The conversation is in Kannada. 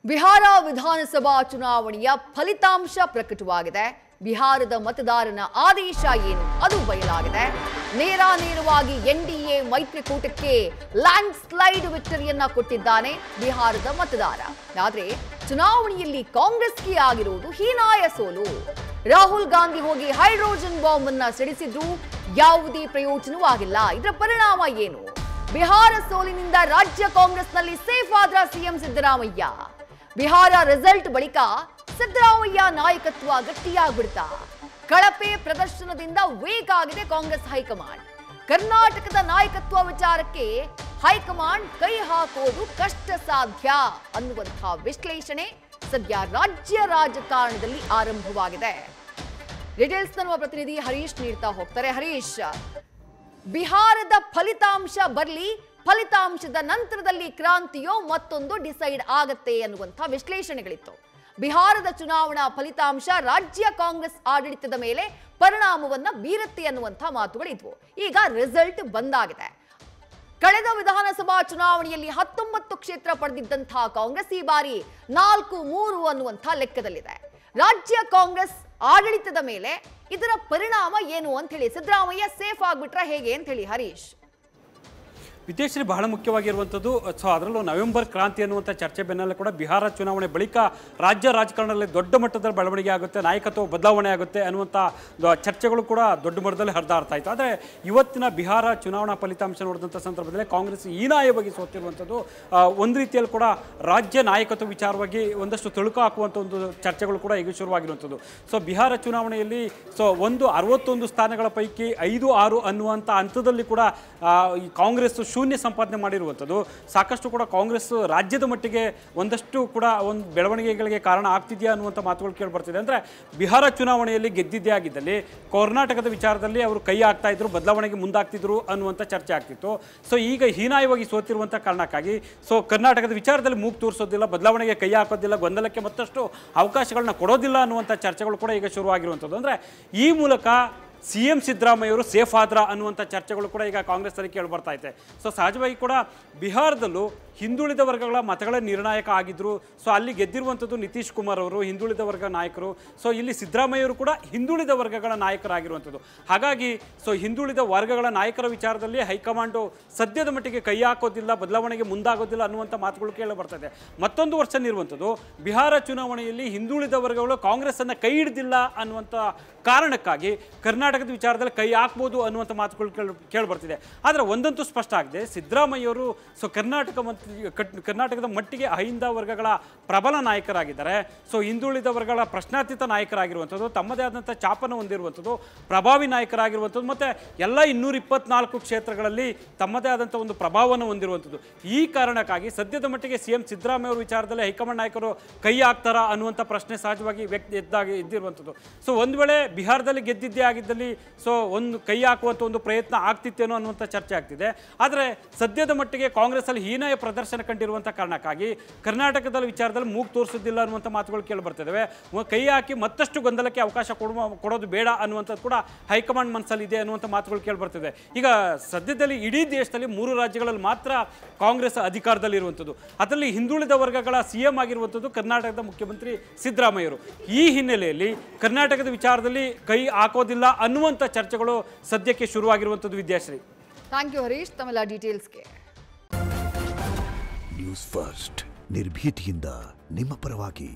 ಬಿಹಾರ ವಿಧಾನಸಭಾ ಚುನಾವಣೆಯ ಫಲಿತಾಂಶ ಪ್ರಕಟವಾಗಿದೆ. ಬಿಹಾರದ ಮತದಾರನ ಆದೇಶ ಏನು ಅದು ಬಯಲಾಗಿದೆ. ನೇರವಾಗಿ ಎನ್ಡಿಎ ಮೈತ್ರಿಕೂಟಕ್ಕೆ ಲ್ಯಾಂಡ್ ಸ್ಲೈಡ್ ವಿಕ್ಟರಿಯನ್ನ ಕೊಟ್ಟಿದ್ದಾನೆ ಬಿಹಾರದ ಮತದಾರ. ಆದರೆ ಚುನಾವಣೆಯಲ್ಲಿ ಕಾಂಗ್ರೆಸ್ಗೆ ಆಗಿರುವುದು ಹೀನಾಯ ಸೋಲು. ರಾಹುಲ್ ಗಾಂಧಿ ಹೋಗಿ ಹೈಡ್ರೋಜನ್ ಬಾಂಬ್ ಅನ್ನ ಸಿಡಿಸಿದ್ರು, ಯಾವುದೇ ಪ್ರಯೋಜನವಾಗಿಲ್ಲ. ಇದರ ಪರಿಣಾಮ ಏನು? ಬಿಹಾರ ಸೋಲಿನಿಂದ ರಾಜ್ಯ ಕಾಂಗ್ರೆಸ್ನಲ್ಲಿ ಸೇಫ್ ಆದ್ರ ಸಿಎಂ ಸಿದ್ದರಾಮಯ್ಯ. ಬಿಹಾರ ರಿಸಲ್ಟ್ ಬಳಿಕ ಸಿದ್ದರಾಮಯ್ಯ ನಾಯಕತ್ವ ಗಟ್ಟಿಯಾಗ್ಬಿಡ್ತಾ. ಕಳಪೆ ಪ್ರದರ್ಶನದಿಂದ ವೇಗ ಆಗಿದೆ ಕಾಂಗ್ರೆಸ್ ಹೈಕಮಾಂಡ್. ಕರ್ನಾಟಕದ ನಾಯಕತ್ವ ವಿಚಾರಕ್ಕೆ ಹೈಕಮಾಂಡ್ ಕೈ ಹಾಕೋದು ಕಷ್ಟ ಸಾಧ್ಯ ಅನ್ನುವಂತಹ ವಿಶ್ಲೇಷಣೆ ಸದ್ಯ ರಾಜ್ಯ ರಾಜಕಾರಣದಲ್ಲಿ ಆರಂಭವಾಗಿದೆ. ಡೀಟೇಲ್ಸ್ ನಮ್ಮ ಪ್ರತಿನಿಧಿ ಹರೀಶ್ ನೀಡ್ತಾ ಹೋಗ್ತಾರೆ. ಹರೀಶ್, ಬಿಹಾರದ ಫಲಿತಾಂಶ ಬರಲಿ, ಫಲಿತಾಂಶದ ನಂತರದಲ್ಲಿ ಕ್ರಾಂತಿಯೋ ಮತ್ತೊಂದು ಡಿಸೈಡ್ ಆಗತ್ತೆ ಅನ್ನುವಂಥ ವಿಶ್ಲೇಷಣೆಗಳಿತ್ತು. ಬಿಹಾರದ ಚುನಾವಣಾ ಫಲಿತಾಂಶ ರಾಜ್ಯ ಕಾಂಗ್ರೆಸ್ ಆಡಳಿತದ ಮೇಲೆ ಪರಿಣಾಮವನ್ನ ಬೀರುತ್ತೆ ಅನ್ನುವಂಥ ಮಾತುಗಳಿದ್ವು. ಈಗ ರಿಸಲ್ಟ್ ಬಂದಾಗಿದೆ. ಕಳೆದ ವಿಧಾನಸಭಾ ಚುನಾವಣೆಯಲ್ಲಿ 19 ಕ್ಷೇತ್ರ ಪಡೆದಿದ್ದಂತಹ ಕಾಂಗ್ರೆಸ್ ಈ ಬಾರಿ 4-3 ಅನ್ನುವಂಥ ಲೆಕ್ಕದಲ್ಲಿದೆ. ರಾಜ್ಯ ಕಾಂಗ್ರೆಸ್ ಆಡಳಿತದ ಮೇಲೆ ಇದರ ಪರಿಣಾಮ ಏನು ಅಂತ ಹೇಳಿ, ಸಿದ್ದರಾಮಯ್ಯ ಸೇಫ್ ಆಗ್ಬಿಟ್ರ ಹೇಗೆ ಅಂತ ಹೇಳಿ ಹರೀಶ್? ವಿದೇಶಿ ಬಹಳ ಮುಖ್ಯವಾಗಿರುವಂಥದ್ದು. ಸೊ ಅದರಲ್ಲೂ ನವೆಂಬರ್ ಕ್ರಾಂತಿ ಅನ್ನುವಂಥ ಚರ್ಚೆ ಬೆನ್ನಲ್ಲೇ ಕೂಡ ಬಿಹಾರ ಚುನಾವಣೆ ಬಳಿಕ ರಾಜ್ಯ ರಾಜಕಾರಣದಲ್ಲಿ ದೊಡ್ಡ ಮಟ್ಟದ ಬೆಳವಣಿಗೆ ಆಗುತ್ತೆ, ನಾಯಕತ್ವ ಬದಲಾವಣೆ ಆಗುತ್ತೆ ಅನ್ನುವಂಥ ಚರ್ಚೆಗಳು ಕೂಡ ದೊಡ್ಡ ಮಟ್ಟದಲ್ಲಿ ಹರಿದಾಡ್ತಾ ಇತ್ತು. ಆದರೆ ಇವತ್ತಿನ ಬಿಹಾರ ಚುನಾವಣಾ ಫಲಿತಾಂಶ ನೋಡಿದಂಥ ಸಂದರ್ಭದಲ್ಲಿ ಕಾಂಗ್ರೆಸ್ ಹೀನಾಯವಾಗಿ ಸೋತಿರುವಂಥದ್ದು ಒಂದು ರೀತಿಯಲ್ಲಿ ಕೂಡ ರಾಜ್ಯ ನಾಯಕತ್ವ ವಿಚಾರವಾಗಿ ಒಂದಷ್ಟು ತಳುಕು ಹಾಕುವಂಥ ಒಂದು ಚರ್ಚೆಗಳು ಕೂಡ ಈಗ ಶುರುವಾಗಿರುವಂಥದ್ದು. ಸೊ ಬಿಹಾರ ಚುನಾವಣೆಯಲ್ಲಿ 61 ಸ್ಥಾನಗಳ ಪೈಕಿ 5-6 ಅನ್ನುವಂಥ ಹಂತದಲ್ಲಿ ಕೂಡ ಈ ಕಾಂಗ್ರೆಸ್ ಶೂನ್ಯ ಸಂಪಾದನೆ ಮಾಡಿರುವಂಥದ್ದು. ಸಾಕಷ್ಟು ಕೂಡ ಕಾಂಗ್ರೆಸ್ ರಾಜ್ಯದ ಮಟ್ಟಿಗೆ ಒಂದಷ್ಟು ಕೂಡ ಒಂದು ಬೆಳವಣಿಗೆಗಳಿಗೆ ಕಾರಣ ಆಗ್ತಿದೆಯಾ ಅನ್ನುವಂಥ ಮಾತುಗಳು ಕೇಳಿಬರ್ತಿದೆ. ಅಂದರೆ ಬಿಹಾರ ಚುನಾವಣೆಯಲ್ಲಿ ಗೆದ್ದಿದ್ದೇ ಆಗಿದ್ದಲ್ಲಿ ಕರ್ನಾಟಕದ ವಿಚಾರದಲ್ಲಿ ಅವರು ಕೈ ಹಾಕ್ತಾ ಇದ್ರು, ಬದಲಾವಣೆಗೆ ಮುಂದಾಗ್ತಿದ್ರು ಅನ್ನುವಂಥ ಚರ್ಚೆ ಆಗ್ತಿತ್ತು. ಸೊ ಈಗ ಹೀನಾಯವಾಗಿ ಸೋತಿರುವಂಥ ಕಾರಣಕ್ಕಾಗಿ ಕರ್ನಾಟಕದ ವಿಚಾರದಲ್ಲಿ ಮೂಗು ತೋರಿಸೋದಿಲ್ಲ, ಬದಲಾವಣೆಗೆ ಕೈ ಹಾಕೋದಿಲ್ಲ, ಗೊಂದಲಕ್ಕೆ ಮತ್ತಷ್ಟು ಅವಕಾಶಗಳನ್ನ ಕೊಡೋದಿಲ್ಲ ಅನ್ನುವಂಥ ಚರ್ಚೆಗಳು ಕೂಡ ಈಗ ಶುರುವಾಗಿರುವಂಥದ್ದು. ಅಂದರೆ ಈ ಮೂಲಕ ಸಿಎಂ ಸಿದ್ದರಾಮಯ್ಯ ಅವರು ಸೇಫ್ ಆದ್ರ ಅನ್ನುವಂಥ ಚರ್ಚೆಗಳು ಕೂಡ ಈಗ ಕಾಂಗ್ರೆಸ್ಸಲ್ಲಿ ಕೇಳಿ ಬರ್ತಾ ಇದೆ. ಸೊ ಸಹಜವಾಗಿ ಕೂಡ ಬಿಹಾರದಲ್ಲೂ ಹಿಂದುಳಿದ ವರ್ಗಗಳ ಮತಗಳ ನಿರ್ಣಾಯಕ ಆಗಿದ್ರು. ಸೊ ಅಲ್ಲಿ ಗೆದ್ದಿರುವಂಥದ್ದು ನಿತೀಶ್ ಕುಮಾರ್ ಅವರು ಹಿಂದುಳಿದ ವರ್ಗ ನಾಯಕರು. ಸೊ ಇಲ್ಲಿ ಸಿದ್ದರಾಮಯ್ಯ ಅವರು ಕೂಡ ಹಿಂದುಳಿದ ವರ್ಗಗಳ ನಾಯಕರಾಗಿರುವಂಥದ್ದು. ಹಾಗಾಗಿ ಹಿಂದುಳಿದ ವರ್ಗಗಳ ನಾಯಕರ ವಿಚಾರದಲ್ಲಿ ಹೈಕಮಾಂಡು ಸದ್ಯದ ಮಟ್ಟಿಗೆ ಕೈ ಹಾಕೋದಿಲ್ಲ, ಬದಲಾವಣೆಗೆ ಮುಂದಾಗೋದಿಲ್ಲ ಅನ್ನುವಂಥ ಮಾತುಗಳು ಕೇಳಿ ಬರ್ತದೆ. ಮತ್ತೊಂದು ವರ್ಷ ಇರುವಂಥದ್ದು ಬಿಹಾರ ಚುನಾವಣೆಯಲ್ಲಿ ಹಿಂದುಳಿದ ವರ್ಗಗಳು ಕಾಂಗ್ರೆಸ್ಸನ್ನು ಕೈ ಹಿಡಿದಿಲ್ಲ ಅನ್ನುವಂಥ ಕಾರಣಕ್ಕಾಗಿ ಕರ್ನಾಟಕದ ವಿಚಾರದಲ್ಲಿ ಕೈ ಹಾಕ್ಬೋದು ಅನ್ನುವಂಥ ಮಾತುಗಳು ಕೇಳಿ ಬರ್ತಿದೆ. ಆದರೆ ಒಂದಂತೂ ಸ್ಪಷ್ಟ ಆಗಿದೆ, ಸಿದ್ದರಾಮಯ್ಯವರು ಕರ್ನಾಟಕದ ಮಟ್ಟಿಗೆ ಅಹಿಂದ ವರ್ಗಗಳ ಪ್ರಬಲ ನಾಯಕರಾಗಿದ್ದಾರೆ. ಹಿಂದುಳಿದ ವರ್ಗಗಳ ಪ್ರಶ್ನಾತೀತ ನಾಯಕರಾಗಿರುವಂಥದ್ದು, ತಮ್ಮದೇ ಆದಂಥ ಚಾಪನ ಹೊಂದಿರುವಂಥದ್ದು, ಪ್ರಭಾವಿ ನಾಯಕರಾಗಿರುವಂಥದ್ದು, ಮತ್ತು ಎಲ್ಲ 224 ಕ್ಷೇತ್ರಗಳಲ್ಲಿ ತಮ್ಮದೇ ಆದಂಥ ಒಂದು ಪ್ರಭಾವವನ್ನು ಹೊಂದಿರುವಂಥದ್ದು. ಈ ಕಾರಣಕ್ಕಾಗಿ ಸದ್ಯದ ಮಟ್ಟಿಗೆ ಸಿಎಂ ಸಿದ್ದರಾಮಯ್ಯ ಅವರ ವಿಚಾರದಲ್ಲಿ ಹೈಕಮಾಂಡ್ ನಾಯಕರು ಕೈ ಹಾಕ್ತಾರಾ ಅನ್ನುವಂಥ ಪ್ರಶ್ನೆ ಸಹಜವಾಗಿ ಎದ್ದಿರುವಂಥದ್ದು. ಒಂದು ವೇಳೆ ಬಿಹಾರದಲ್ಲಿ ಗೆದ್ದಿದ್ದೇ ಆಗಿದ್ದಲ್ಲಿ ಒಂದು ಕೈ ಹಾಕುವಂಥ ಒಂದು ಪ್ರಯತ್ನ ಆಗ್ತಿತ್ತೇನೋ ಅನ್ನುವಂಥ ಚರ್ಚೆ ಆಗ್ತಿದೆ. ಆದರೆ ಸದ್ಯದ ಮಟ್ಟಿಗೆ ಕಾಂಗ್ರೆಸ್ ಅಲ್ಲಿ ಹೀನಾಯ ಪ್ರದರ್ಶನ ಕಂಡಿರುವಂಥ ಕಾರಣಕ್ಕಾಗಿ ಕರ್ನಾಟಕದ ವಿಚಾರದಲ್ಲಿ ಮೂಗು ತೋರಿಸೋದಿಲ್ಲ ಅನ್ನುವಂಥ ಮಾತುಗಳು ಕೇಳಿ ಬರ್ತಿದ್ದಾವೆ. ಕೈ ಹಾಕಿ ಮತ್ತಷ್ಟು ಗೊಂದಲಕ್ಕೆ ಅವಕಾಶ ಕೊಡೋದು ಬೇಡ ಅನ್ನುವಂಥದ್ದು ಕೂಡ ಹೈಕಮಾಂಡ್ ಮನಸ್ಸಲ್ಲಿ ಇದೆ ಅನ್ನುವಂಥ ಮಾತುಗಳು ಕೇಳಿ ಬರ್ತಿದೆ. ಈಗ ಸದ್ಯದಲ್ಲಿ ಇಡೀ ದೇಶದಲ್ಲಿ 3 ರಾಜ್ಯಗಳಲ್ಲಿ ಮಾತ್ರ ಕಾಂಗ್ರೆಸ್ ಅಧಿಕಾರದಲ್ಲಿ ಇರುವಂಥದ್ದು. ಅದರಲ್ಲಿ ಹಿಂದುಳಿದ ವರ್ಗಗಳ ಸಿಎಂ ಆಗಿರುವಂಥದ್ದು ಕರ್ನಾಟಕದ ಮುಖ್ಯಮಂತ್ರಿ ಸಿದ್ದರಾಮಯ್ಯರು. ಈ ಹಿನ್ನೆಲೆಯಲ್ಲಿ ಕರ್ನಾಟಕದ ವಿಚಾರದಲ್ಲಿ ಕೈ ಹಾಕೋದಿಲ್ಲ ಅನ್ನುವಂಥ ಚರ್ಚೆಗಳು ಸದ್ಯಕ್ಕೆ ಶುರುವಾಗಿರುವಂಥದ್ದು. ವಿದ್ಯಾಶ್ರೀ, ಥ್ಯಾಂಕ್ ಯು ಹರೀಶ್ ತಮ್ಮೆಲ್ಲ ಡೀಟೇಲ್ಸ್ಗೆ. ನ್ಯೂಸ್ ಫಸ್ಟ್ ನಿರ್ಭೀತಿಯಿಂದ ನಿಮ್ಮ ಪರವಾಗಿ.